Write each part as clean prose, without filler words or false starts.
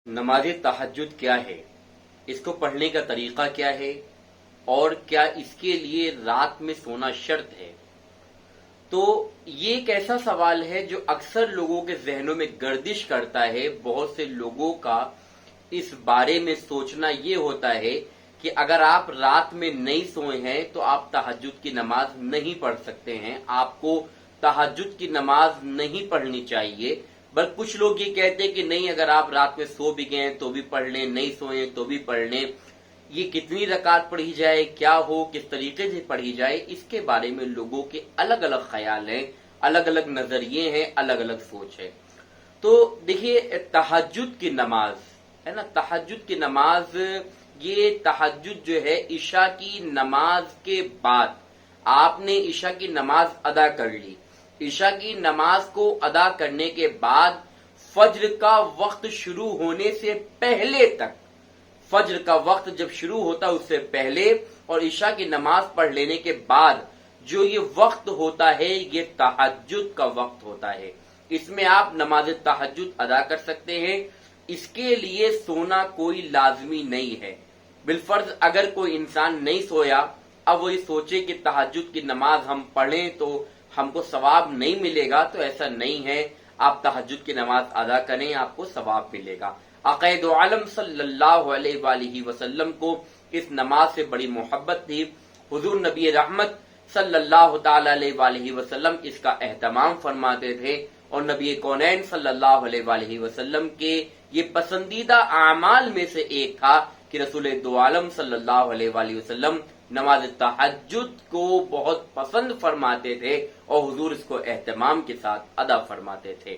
नमाज तहज्जुद क्या है, इसको पढ़ने का तरीका क्या है और क्या इसके लिए रात में सोना शर्त है। तो ये एक ऐसा सवाल है जो अक्सर लोगों के जहनों में गर्दिश करता है। बहुत से लोगों का इस बारे में सोचना ये होता है कि अगर आप रात में नहीं सोए हैं तो आप तहज्जुद की नमाज नहीं पढ़ सकते हैं, आपको तहज्जुद की नमाज नहीं पढ़नी चाहिए। बल्कि कुछ लोग ये कहते हैं कि नहीं, अगर आप रात में सो भी गए तो भी पढ़ लें, नहीं सोए तो भी पढ़ लें। ये कितनी रकात पढ़ी जाए, क्या हो, किस तरीके से पढ़ी जाए, इसके बारे में लोगों के अलग अलग ख्याल हैं, अलग अलग नजरिए हैं, अलग अलग सोच है। तो देखिए, तहज्जुद की नमाज है ना, तहज्जुद की नमाज, ये तहज्जुद जो है ईशा की नमाज के बाद आपने ईशा की नमाज अदा कर ली। ईशा की नमाज को अदा करने के बाद फज्र का वक्त शुरू होने से पहले तक, फज्र का वक्त जब शुरू होता है उससे पहले और ईशा की नमाज पढ़ लेने के बाद जो ये वक्त होता है ये तहज्जुद का वक्त होता है। इसमें आप नमाज तहज्जुद अदा कर सकते हैं। इसके लिए सोना कोई लाजमी नहीं है। बिलफर्ज अगर कोई इंसान नहीं सोया, अब वो ये सोचे कि तहज्जुद की नमाज हम पढ़ें तो हमको सवाब नहीं मिलेगा, तो ऐसा नहीं है। आप तहज्जुद की नमाज अदा करें, आपको सवाब मिलेगा। आक़ाए दो आलम सल्लल्लाहु अलैहि वसल्लम को इस नमाज से बड़ी मोहब्बत थी। हुजूर नबी रहमत सल्लल्लाहु ताला अलैहि वसल्लम इसका एहतमाम फरमाते थे और नबी कौनैन सल्लल्लाहु अलैहि वसल्लम के ये पसंदीदा आमाल में से एक था कि रसूल दो आलम सल्लल्लाहु अलैहि वसल्लम नमाज तहज्जुद को बहुत पसंद फरमाते थे और हुजूर इसको एहतमाम के साथ अदा फरमाते थे।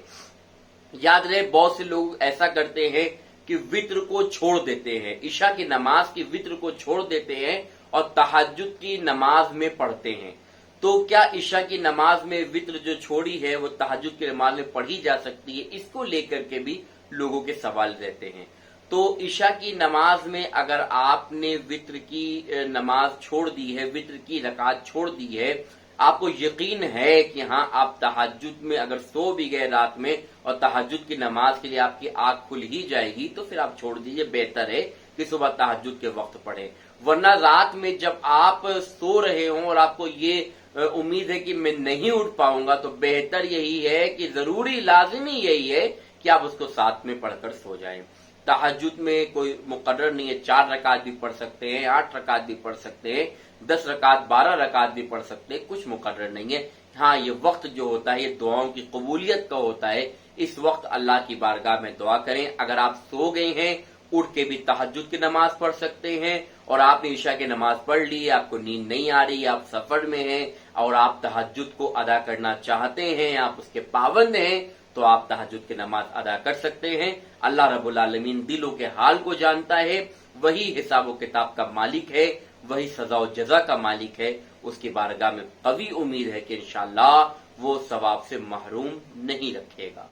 याद रहे, बहुत से लोग ऐसा करते हैं कि वित्र को छोड़ देते हैं, ईशा की नमाज की वित्र को छोड़ देते हैं और तहज्जुद की नमाज में पढ़ते हैं। तो क्या ईशा की नमाज में वित्र जो छोड़ी है वो तहज्जुद की नमाज में पढ़ी जा सकती है, इसको लेकर के भी लोगों के सवाल रहते हैं। तो ईशा की नमाज में अगर आपने वित्र की नमाज छोड़ दी है, वित्र की रकात छोड़ दी है, आपको यकीन है कि हाँ आप तहज्जुद में अगर सो भी गए रात में और तहज्जुद की नमाज के लिए आपकी आंख खुल ही जाएगी, तो फिर आप छोड़ दीजिए। बेहतर है कि सुबह तहज्जुद के वक्त पढ़ें। वरना रात में जब आप सो रहे हों और आपको ये उम्मीद है कि मैं नहीं उठ पाऊंगा, तो बेहतर यही है कि जरूरी लाजिमी यही है कि आप उसको साथ में पढ़कर सो जाएं। तहज्जुद में कोई मुकर्रर नहीं है, 4 रकात भी पढ़ सकते हैं, 8 रकात भी पढ़ सकते हैं, 10 रकात 12 रकात भी पढ़ सकते हैं, कुछ मुकर्रर नहीं है। हाँ, ये वक्त जो होता है ये दुआओं की कबूलियत का होता है। इस वक्त अल्लाह की बारगाह में दुआ करें। अगर आप सो गए हैं, उठ के भी तहज्जुद की नमाज पढ़ सकते हैं और आपने ईशा की नमाज पढ़ ली, आपको नींद नहीं आ रही, आप सफर में हैं और आप तहज्जुद को अदा करना चाहते हैं, आप उसके पाबंद हैं, तो आप तहज्जुद की नमाज अदा कर सकते हैं। अल्लाह रब्बुल आलमीन दिलों के हाल को जानता है, वही हिसाब व किताब का मालिक है, वही सजा व जजा का मालिक है। उसकी बारगाह में कवी उम्मीद है कि इंशाअल्लाह वो सवाब से महरूम नहीं रखेगा।